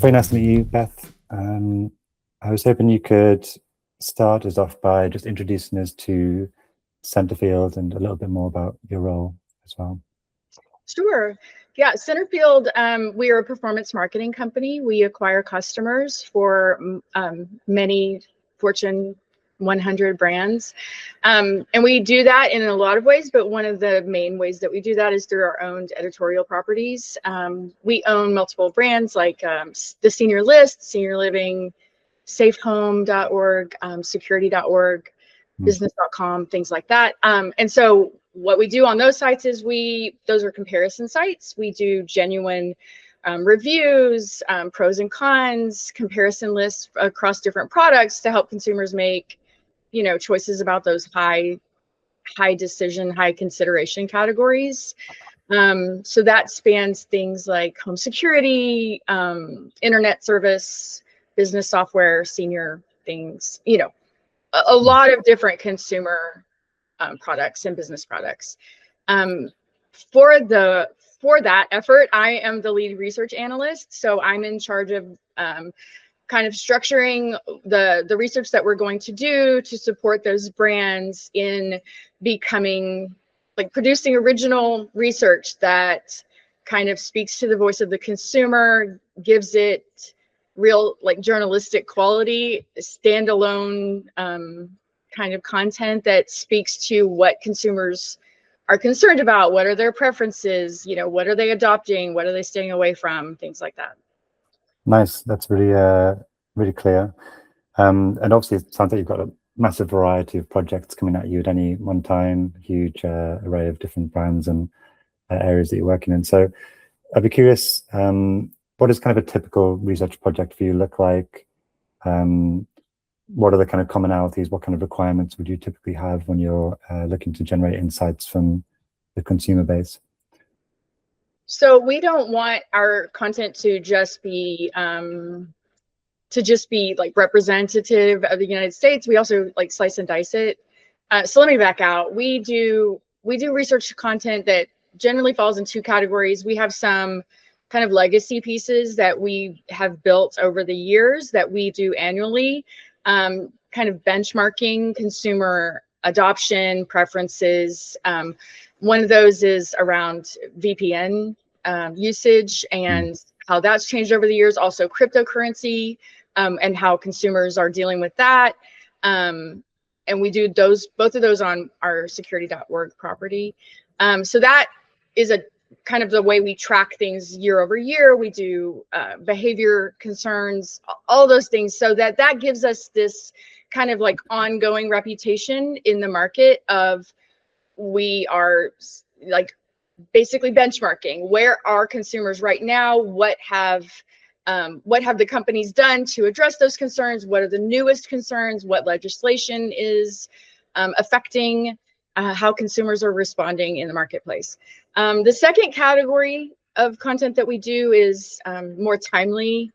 very nice to meet you, Beth. I was hoping you could start us off by just introducing us to Centerfield and a little bit more about your role as well. Sure. Yeah, Centerfield, we are a performance marketing company. We acquire customers for many Fortune 100 brands. And we do that in a lot of ways, but one of the main ways that we do that is through our own editorial properties. We own multiple brands like the Senior List, Senior Living, safehome.org, security.org, business.com, things like that. And so what we do on those sites is those are comparison sites. We do genuine reviews, pros and cons, comparison lists across different products to help consumers make, choices about those high decision, high consideration categories. So that spans things like home security, internet service, business software, senior things, a lot of different consumer products and business products. For that effort, I am the lead research analyst. So I'm in charge of kind of structuring the research that we're going to do to support those brands in producing original research that kind of speaks to the voice of the consumer, gives it real journalistic quality, standalone kind of content that speaks to what consumers are concerned about. What are their preferences? What are they adopting? What are they staying away from? Things like that. Nice. That's really, really clear. And obviously it sounds like you've got a massive variety of projects coming at you at any one time, huge array of different brands and areas that you're working in. So I'd be curious, what does kind of a typical research project for you look like? What are the kind of commonalities? What kind of requirements would you typically have when you're looking to generate insights from the consumer base? So we don't want our content to just be representative of the United States. We also slice and dice it. So let me back out. We do research content that generally falls in two categories. We have some kind of legacy pieces that we have built over the years that we do annually, kind of benchmarking consumer adoption preferences. One of those is around VPN usage and how that's changed over the years. Also cryptocurrency and how consumers are dealing with that. And we do both of those on our security.org property. So that is a kind of the way we track things year over year. We do behavior concerns, all those things, so that gives us this kind of ongoing reputation in the market of we are basically benchmarking where are consumers right now, what have the companies done to address those concerns, what are the newest concerns, what legislation is affecting how consumers are responding in the marketplace. The second category of content that we do is more timely,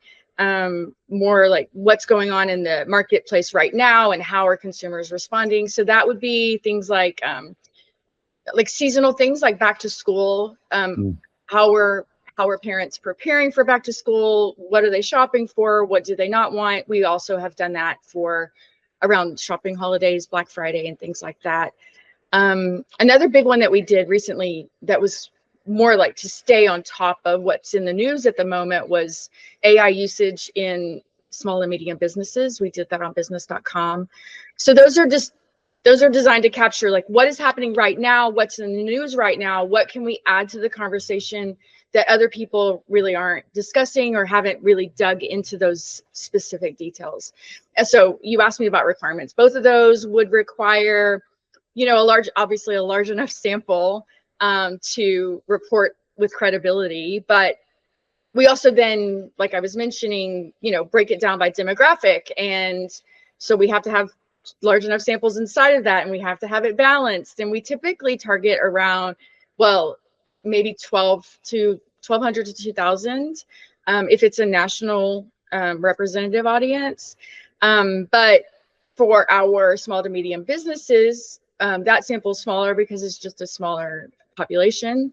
more like what's going on in the marketplace right now and how are consumers responding. So that would be things like seasonal things like back to school. How are parents preparing for back to school? What are they shopping for? What do they not want? We also have done that for around shopping holidays, Black Friday and things like that. Another big one that we did recently that was more to stay on top of what's in the news at the moment was AI usage in small and medium businesses. We did that on business.com. So those are designed to capture what is happening right now, what's in the news right now, what can we add to the conversation that other people really aren't discussing or haven't really dug into those specific details. And so you asked me about requirements. Both of those would require obviously a large enough sample to report with credibility, but we also then, like I was mentioning, break it down by demographic. And so we have to have large enough samples inside of that, and we have to have it balanced. And we typically target around, maybe 1,200 to 2,000 if it's a national representative audience. But for our small to medium businesses, that sample is smaller because it's just a smaller population.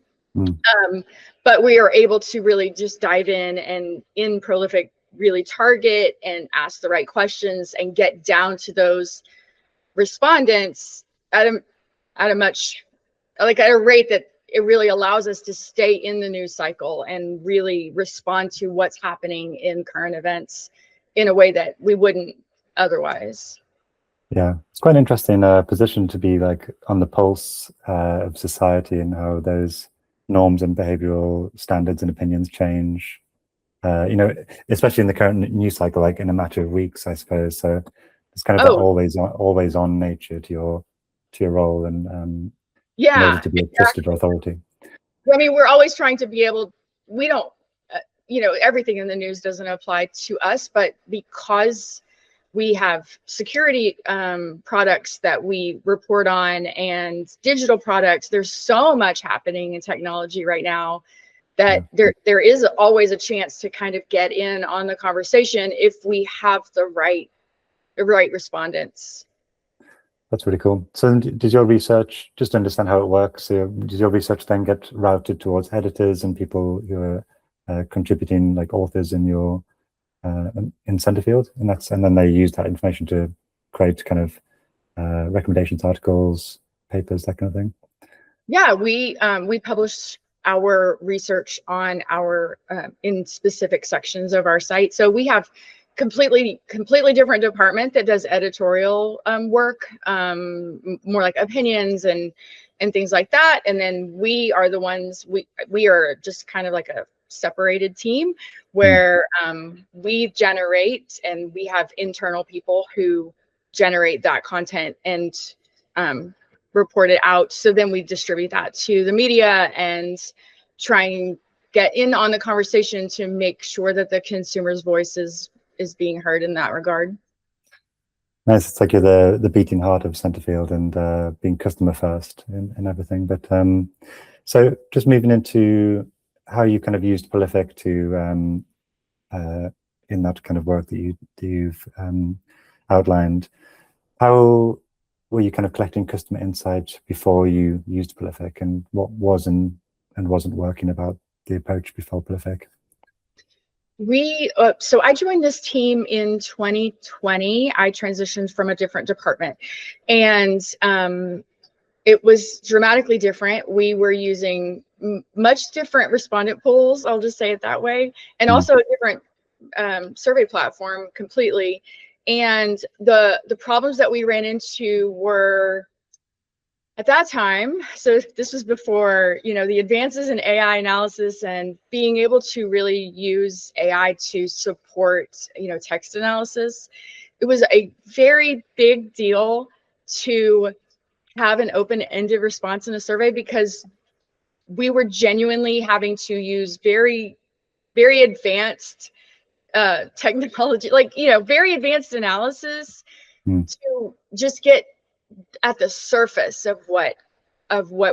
But we are able to really just dive in and in prolific really target and ask the right questions and get down to those respondents at a much, like at a rate that it really allows us to stay in the news cycle and really respond to what's happening in current events in a way that we wouldn't otherwise. Yeah, it's quite an interesting position to be like on the pulse of society and how those norms and behavioral standards and opinions change. You know, especially in the current news cycle, like in a matter of weeks, I suppose. So it's kind of that always on nature to your role, and in order Yeah, to be a trusted authority. I mean, we're always trying to be able, we don't, you know, everything in the news doesn't apply to us, but because we have security products that we report on and digital products, there's so much happening in technology right now that there is always a chance to kind of get in on the conversation if we have the right respondents. That's really cool. So did your research, just to understand how it works, did your research then get routed towards editors and people who are contributing, like authors in your in Centerfield, and then they use that information to create kind of recommendations, articles, papers, that kind of thing? Yeah, we publish our research on our in specific sections of our site. So we have completely different department that does editorial work, more like opinions and things like that. And then we are the ones, we are just kind of like a separated team where we generate, and we have internal people who generate that content and report it out. So then we distribute that to the media and try and get in on the conversation to make sure that the consumer's voice is being heard in that regard. Nice. It's like you're the beating heart of Centerfield and being customer first and everything. But so just moving into how you kind of used Prolific to in that kind of work that you've outlined. How were you kind of collecting customer insight before you used Prolific, and what was and wasn't working about the approach before Prolific? So I joined this team in 2020. I transitioned from a different department, and it was dramatically different. We were using much different respondent pools, I'll just say it that way, and also a different survey platform completely. And the problems that we ran into were, at that time, so this was before, you know, the advances in AI analysis and being able to really use AI to support, you know, text analysis. It was a very big deal to have an open-ended response in a survey because we were genuinely having to use very advanced technology, like, you know, very advanced analysis to just get at the surface of what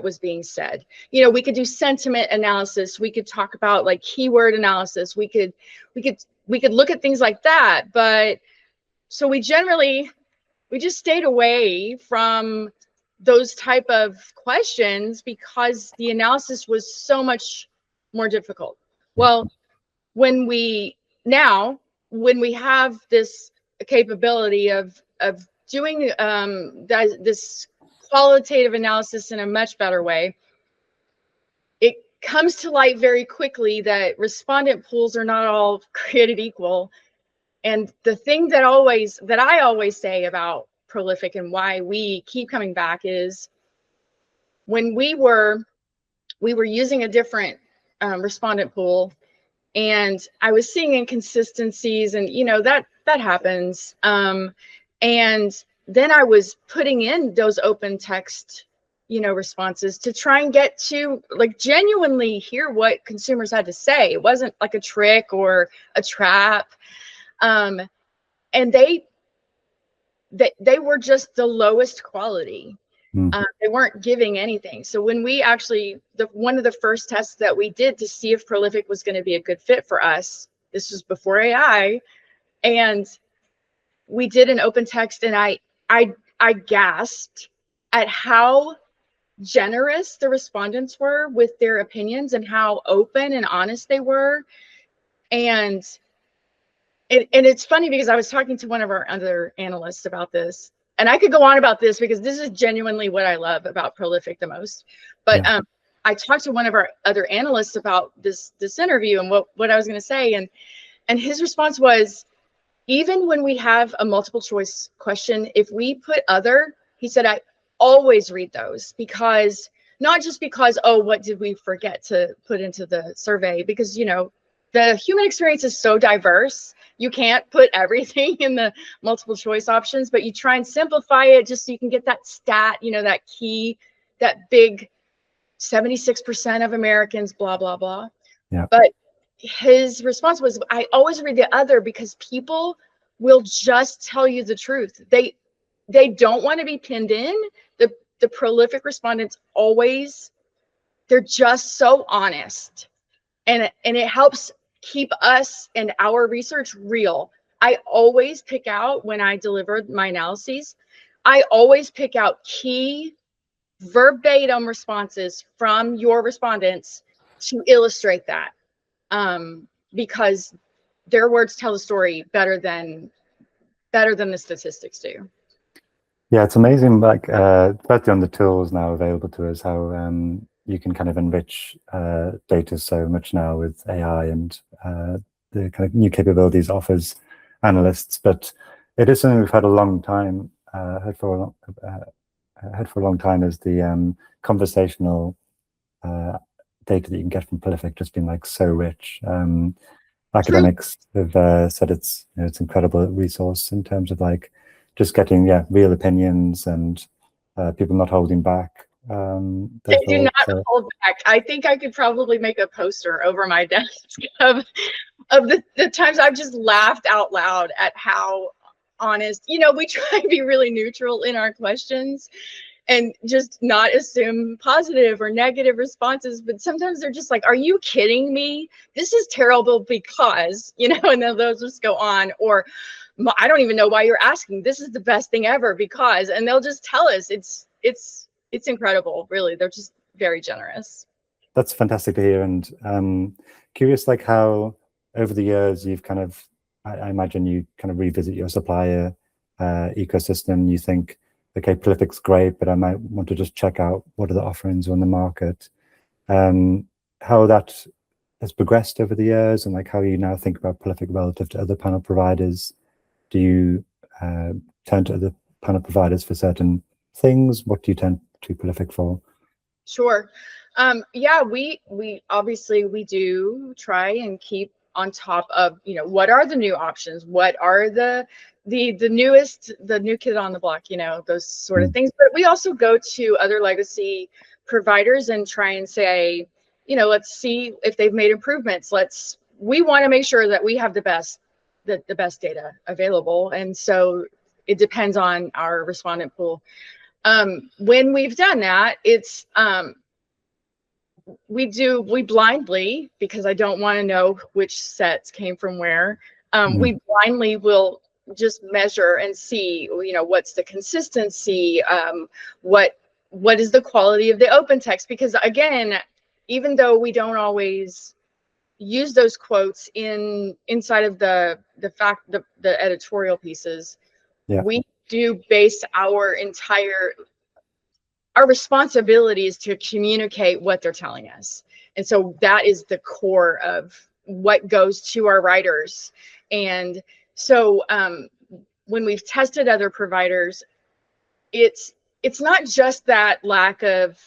was being said. You know, we could do sentiment analysis, we could talk about like keyword analysis, we could look at things like that, but so we just stayed away from those type of questions because the analysis was so much more difficult. Well, when we have this capability of doing this qualitative analysis in a much better way, it comes to light very quickly that respondent pools are not all created equal. And the thing that I always say about Prolific and why we keep coming back is when we were using a different respondent pool, and I was seeing inconsistencies, and you know that happens. And then I was putting in those open text, you know, responses to try and get to like genuinely hear what consumers had to say. It wasn't like a trick or a trap. And they were just the lowest quality. They weren't giving anything. So when we actually, one of the first tests that we did to see if Prolific was going to be a good fit for us, this was before AI, and we did an open text, and I gasped at how generous the respondents were with their opinions and how open and honest they were. And And it's funny because I was talking to one of our other analysts about this, and I could go on about this because this is genuinely what I love about Prolific the most. But Yeah. I talked to one of our other analysts about this interview and what I was going to say, and his response was, even when we have a multiple choice question, if we put other, he said, I always read those, because not just because, oh, what did we forget to put into the survey? Because, you know, the human experience is so diverse. You can't put everything in the multiple choice options, but you try and simplify it just so you can get that stat, you know, that key, that big 76% of Americans, blah, blah, blah. Yeah. But his response was, I always read the other because people will just tell you the truth. They don't want to be pinned in. The prolific respondents always, they're just so honest. And it helps keep us and our research real. I always pick out, when I deliver my analyses, I always pick out key verbatim responses from your respondents to illustrate that, because their words tell the story better than the statistics do. Yeah, it's amazing, like, especially on the tools now available to us, how you can kind of enrich data so much now with AI and the kind of new capabilities it offers analysts. But it is something we've had a long time, had for a long time, is the conversational data that you can get from Prolific just being like so rich. Academics have said it's, you know, it's an incredible resource in terms of like just getting real opinions and people not holding back their They do not thoughts. hold back. I think I could probably make a poster over my desk of the times I've just laughed out loud at how honest, you know, we try to be really neutral in our questions and just not assume positive or negative responses. But sometimes they're just like, are you kidding me? This is terrible because, you know, and then they'll just go on. Or, I don't even know why you're asking. This is the best thing ever because, and they'll just tell us. It's incredible, really. They're just very generous. That's fantastic to hear. And curious, like how over the years you've kind of, I imagine you kind of revisit your supplier ecosystem. You think, okay, Prolific's great, but I might want to just check out what other offerings are on the market. How that has progressed over the years, and like how you now think about Prolific relative to other panel providers. Do you turn to other panel providers for certain things? What do you turn to Prolific for? Sure. Yeah, we obviously we do try and keep on top of, you know, what are the new options? What are the newest, the new kid on the block, you know, those sort of things. But we also go to other legacy providers and try and say, you know, let's see if they've made improvements. We want to make sure that we have the best data available. And so it depends on our respondent pool. When we've done that, it's we blindly, because I don't want to know which sets came from where, we blindly will just measure and see, you know, what's the consistency, what is the quality of the open text, because again, even though we don't always use those quotes inside of the editorial pieces, we do base our responsibility is to communicate what they're telling us. And so that is the core of what goes to our writers. And so when we've tested other providers, it's not just that lack of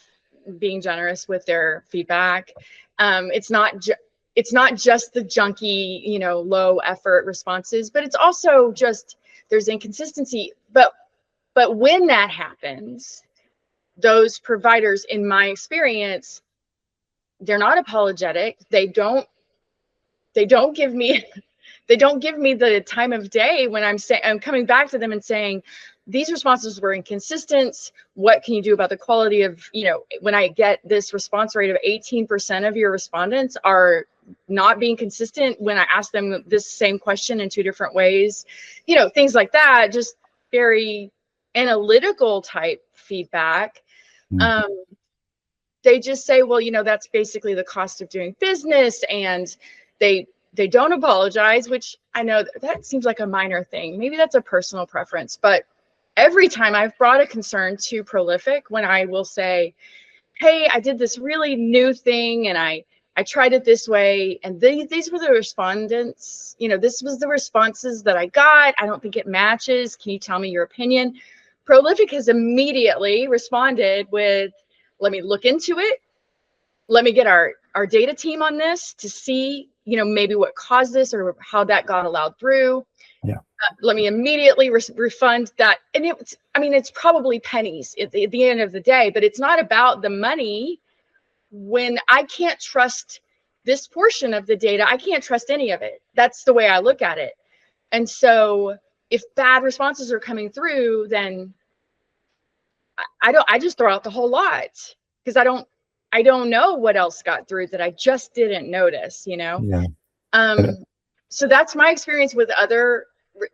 being generous with their feedback. It's not just the junky, you know, low effort responses, but it's also just there's inconsistency. But when that happens, those providers, in my experience, they're not apologetic. They don't give me the time of day when I'm coming back to them and saying, these responses were inconsistent. What can you do about the quality of, you know, when I get this response rate of 18% of your respondents are not being consistent when I ask them this same question in two different ways, you know, things like that, just very analytical type feedback. They just say, well, you know, that's basically the cost of doing business. And they they don't apologize, which I know that seems like a minor thing. Maybe that's a personal preference, but every time I've brought a concern to Prolific, when I will say, hey, I did this really new thing and I tried it this way, and these were the respondents, this was the responses that I got. I don't think it matches. Can you tell me your opinion? Prolific has immediately responded with, let me look into it. Let me get our data team on this to see, maybe what caused this or how that got allowed through. Yeah. Let me immediately refund that. And it's probably pennies at the end of the day, but it's not about the money. When I can't trust this portion of the data, I can't trust any of it. That's the way I look at it. And so if bad responses are coming through, then I just throw out the whole lot, because I don't know what else got through that I just didn't notice, Yeah. So that's my experience with other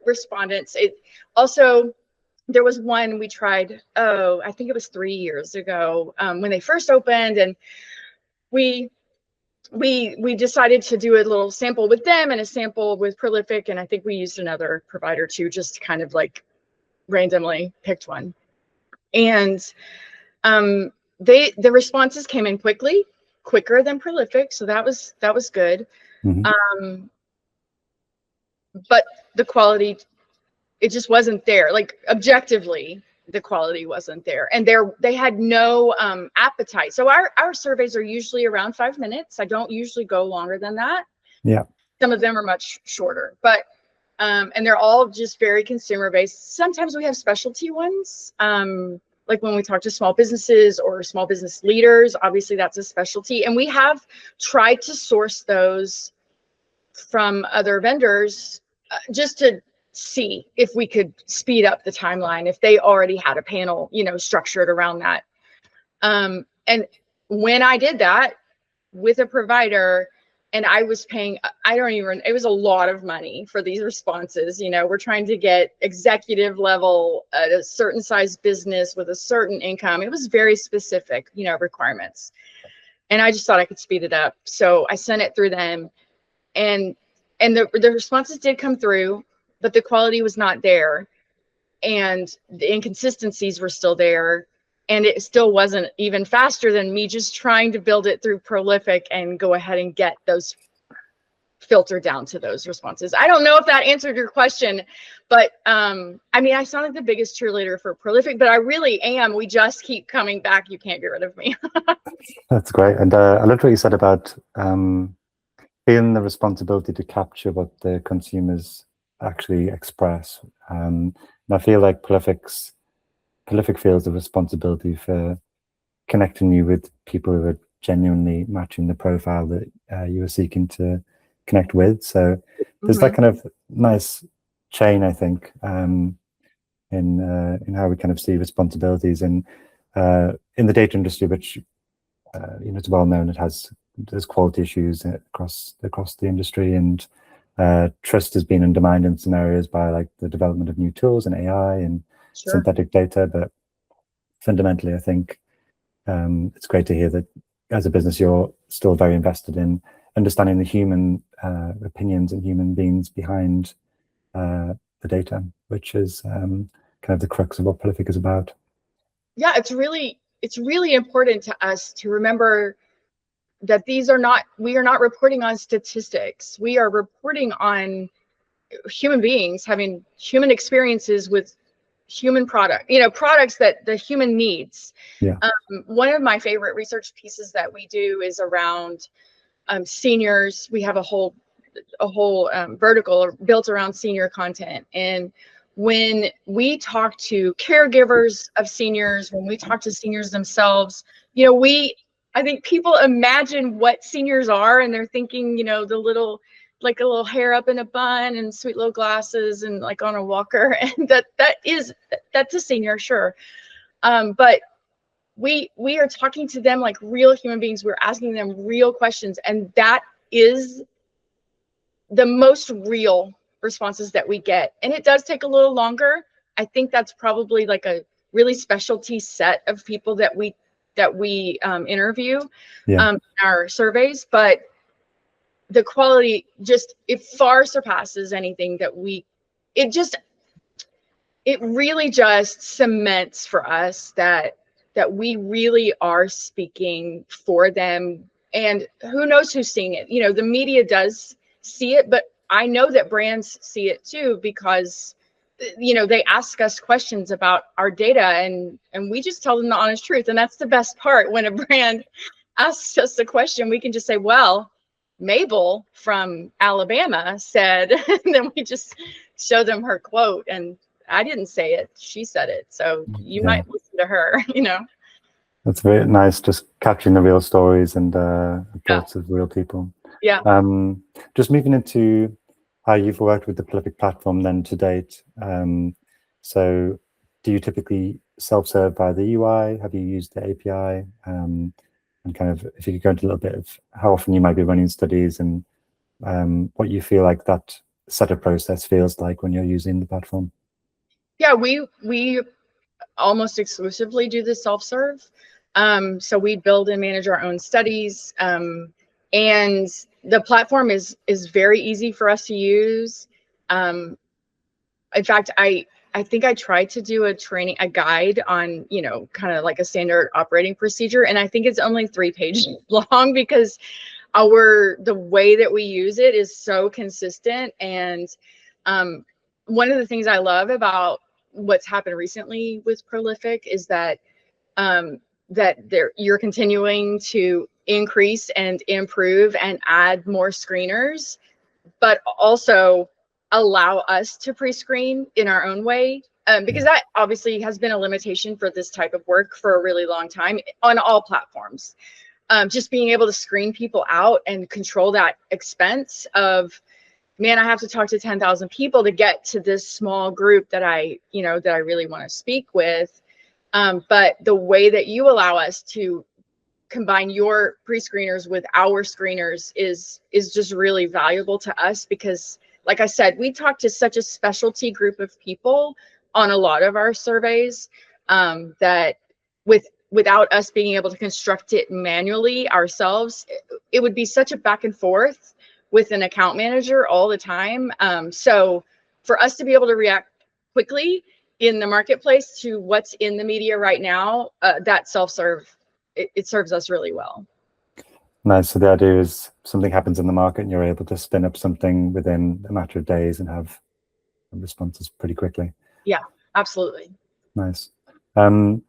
respondents. It also, there was one we tried, I think it was 3 years ago, when they first opened, and we decided to do a little sample with them and a sample with Prolific, and I think we used another provider too, just kind of like randomly picked one. And the responses came in quicker than Prolific, so that was good. Mm-hmm. But the quality, it just wasn't there. Like, objectively, the quality wasn't there, and they had no appetite. So our surveys are usually around 5 minutes. I don't usually go longer than that. Yeah. Some of them are much shorter, but and they're all just very consumer based. Sometimes we have specialty ones, like when we talk to small businesses or small business leaders. Obviously that's a specialty, and we have tried to source those from other vendors, just to see if we could speed up the timeline, if they already had a panel, structured around that. And when I did that with a provider, and I was paying, it was a lot of money for these responses. We're trying to get executive level at a certain size business with a certain income. It was very specific, requirements. And I just thought I could speed it up. So I sent it through them, and the responses did come through, but the quality was not there, and the inconsistencies were still there, and it still wasn't even faster than me just trying to build it through Prolific and go ahead and get those filtered down to those responses. I don't know if that answered your question, but I sound like the biggest cheerleader for Prolific, but I really am. We just keep coming back. You can't get rid of me. That's great. And I loved what you said about feeling the responsibility to capture what the consumers actually express. And I feel like Prolific feels the responsibility for connecting you with people who are genuinely matching the profile that you were seeking to connect with. So there's that kind of nice chain, I think, in how we kind of see responsibilities. And in the data industry, which it's well known, there's quality issues across the industry, and trust has been undermined in some areas by like the development of new tools and AI and synthetic data. But fundamentally, I think it's great to hear that as a business, you're still very invested in understanding the human opinions and human beings behind the data, which is kind of the crux of what Prolific is about. Yeah, it's really important to us to remember that we are not reporting on statistics. We are reporting on human beings having human experiences with human products that the human needs. Yeah. One of my favorite research pieces that we do is around seniors. We have a whole vertical built around senior content. And when we talk to caregivers of seniors, when we talk to seniors themselves, I think people imagine what seniors are, and they're thinking, the little, like a little hair up in a bun and sweet little glasses and like on a walker. And that's a senior, sure. But we are talking to them like real human beings. We're asking them real questions, and that is the most real responses that we get. And it does take a little longer. I think that's probably like a really specialty set of people that we interview in our surveys, but the quality it far surpasses anything that it really just cements for us that we really are speaking for them. And who knows who's seeing it? You know, the media does see it, but I know that brands see it too, because, you know, they ask us questions about our data, and we just tell them the honest truth. And that's the best part. When a brand asks us a question, we can just say, well, Mabel from Alabama said, and then we just show them her quote, and I didn't say it, she said it. So you might listen to her, you know. That's very nice, just capturing the real stories and thoughts of real people. Yeah. Just moving into how you've worked with the Prolific platform then to date. So do you typically self-serve via the UI? Have you used the API? And kind of, if you could go into a little bit of how often you might be running studies, and what you feel like that setup process feels like when you're using the platform. Yeah, we almost exclusively do the self-serve. So we build and manage our own studies. And the platform is very easy for us to use. In fact, I think I tried to do a guide on, you know, kind of like a standard operating procedure, and I think it's only 3 pages long, because the way that we use it is so consistent. And one of the things I love about what's happened recently with Prolific is that you're continuing to increase and improve and add more screeners, but also allow us to pre-screen in our own way, because that obviously has been a limitation for this type of work for a really long time on all platforms. Just being able to screen people out and control that expense of, man, I have to talk to 10,000 people to get to this small group that I really want to speak with. But the way that you allow us to combine your pre-screeners with our screeners is just really valuable to us, because, like I said, we talk to such a specialty group of people on a lot of our surveys, that without us being able to construct it manually ourselves, it would be such a back and forth with an account manager all the time. So for us to be able to react quickly in the marketplace to what's in the media right now, that self-serve, it serves us really well. Nice. So the idea is something happens in the market and you're able to spin up something within a matter of days and have responses pretty quickly. Yeah, absolutely. Nice. And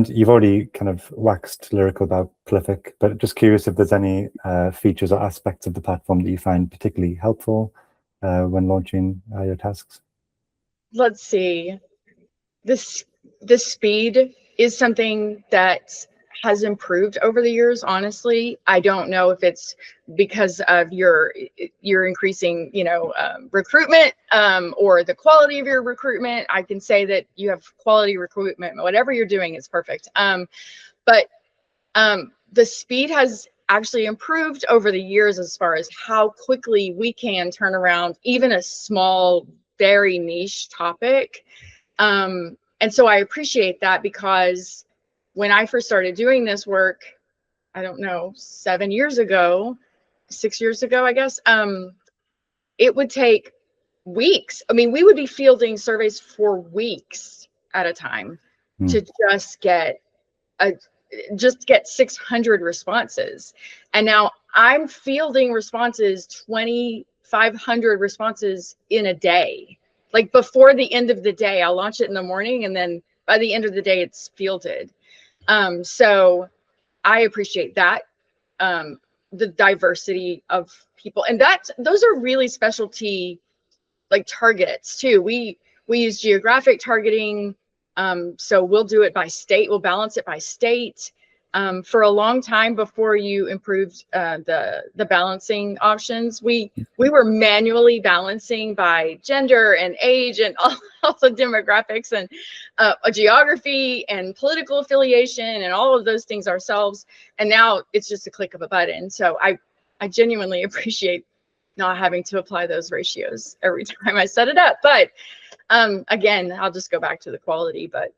you've already kind of waxed lyrical about Prolific, but just curious if there's any features or aspects of the platform that you find particularly helpful when launching your tasks. Let's see. The speed is something that has improved over the years. Honestly, I don't know if it's because of your increasing, you know, recruitment, or the quality of your recruitment. I can say that you have quality recruitment. Whatever you're doing is perfect. But the speed has actually improved over the years as far as how quickly we can turn around even a small, very niche topic. And so I appreciate that, because when I first started doing this work, I don't know, 6 years ago, I guess, it would take weeks. I mean, we would be fielding surveys for weeks at a time to just get 600 responses. And now I'm fielding responses, 2,500 responses in a day. Like before the end of the day, I'll launch it in the morning, and then by the end of the day, it's fielded. So I appreciate that, the diversity of people, and those are really specialty like targets too. We use geographic targeting, so we'll do it by state. We'll balance it by state. For a long time before you improved the balancing options, we were manually balancing by gender and age and all the demographics and geography and political affiliation and all of those things ourselves. And now it's just a click of a button. So I genuinely appreciate not having to apply those ratios every time I set it up. But again, I'll just go back to the quality, but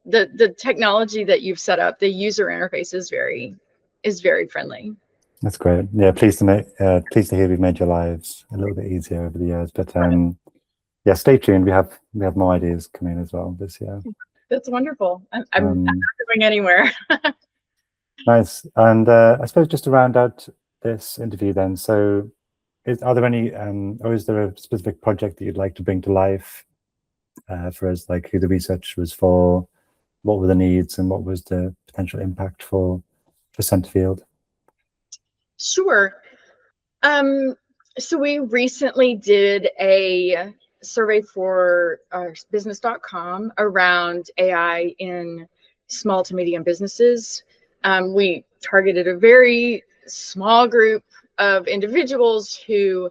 the technology that you've set up, the user interface is very friendly. That's great. Yeah, pleased to hear we've made your lives a little bit easier over the years. But yeah, stay tuned. We have more ideas coming as well this year. That's wonderful. I'm not going anywhere. Nice. And I suppose just to round out this interview then, so are there any, or is there a specific project that you'd like to bring to life for us, like who the research was for, what were the needs, and what was the potential impact for Centerfield? Sure. So we recently did a survey for business.com around AI in small to medium businesses. We targeted a very small group of individuals who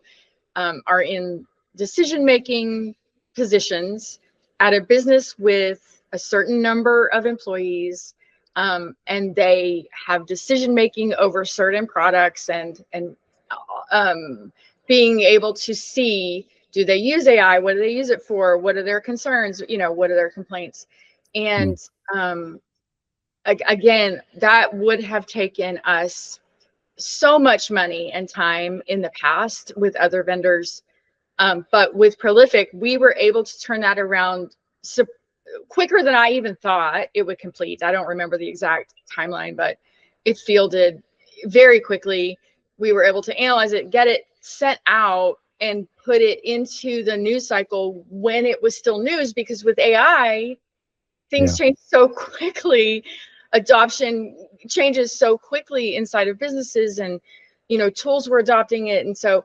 are in decision-making positions at a business with a certain number of employees, and they have decision-making over certain products and being able to see, do they use AI? What do they use it for? What are their concerns? What are their complaints? And again, that would have taken us so much money and time in the past with other vendors. But with Prolific, we were able to turn that around quicker than I even thought it would complete. I don't remember the exact timeline, but it fielded very quickly. We were able to analyze it, get it sent out, and put it into the news cycle when it was still news, because with AI, things change so quickly. Adoption changes so quickly inside of businesses, and tools were adopting it. And so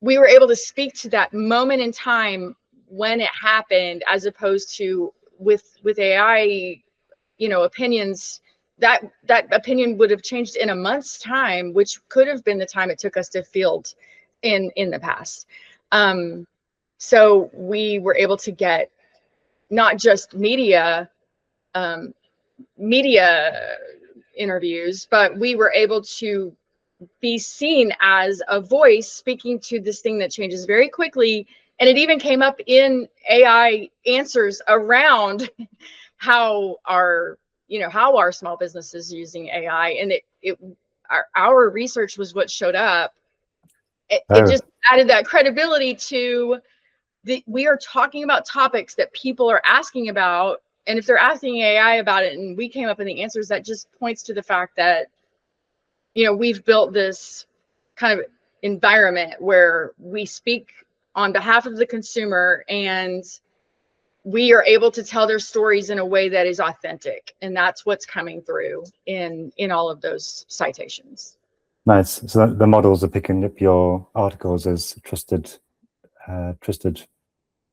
we were able to speak to that moment in time when it happened, as opposed to with AI, opinions, that opinion would have changed in a month's time, which could have been the time it took us to field in the past. So we were able to get not just media interviews, but we were able to be seen as a voice speaking to this thing that changes very quickly. And it even came up in AI answers around how our small business is using AI. And our research was what showed up. It just added that credibility to we are talking about topics that people are asking about. And if they're asking AI about it and we came up in the answers, that just points to the fact that, we've built this kind of environment where we speak on behalf of the consumer, and we are able to tell their stories in a way that is authentic. And that's what's coming through in all of those citations. Nice. So the models are picking up your articles as trusted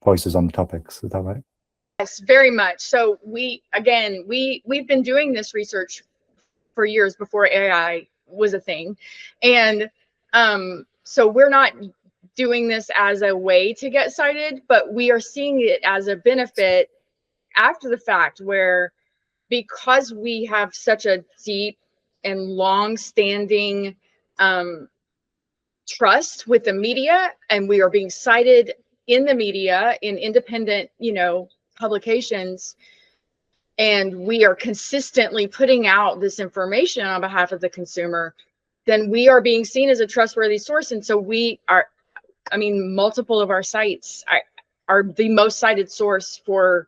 voices on the topics. Is that right? Yes, very much. So we've been doing this research for years before AI was a thing. And so we're not doing this as a way to get cited, but we are seeing it as a benefit after the fact, where because we have such a deep and long-standing trust with the media, and we are being cited in the media in independent, publications, and we are consistently putting out this information on behalf of the consumer, then we are being seen as a trustworthy source. And so multiple of our sites are the most cited source for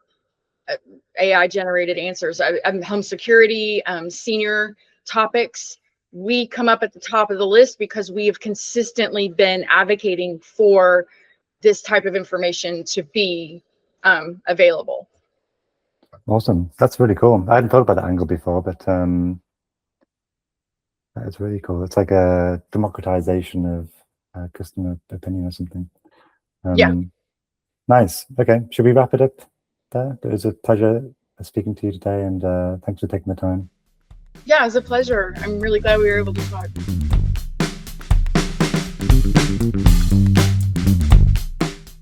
AI generated answers. Home security, senior topics, we come up at the top of the list because we have consistently been advocating for this type of information to be available. Awesome. That's really cool. I hadn't thought about that angle before, but that is really cool. It's like a democratization of customer opinion or something. Yeah. Nice. Okay. Should we wrap it up there? It was a pleasure speaking to you today, and thanks for taking the time. Yeah, it was a pleasure. I'm really glad we were able to talk.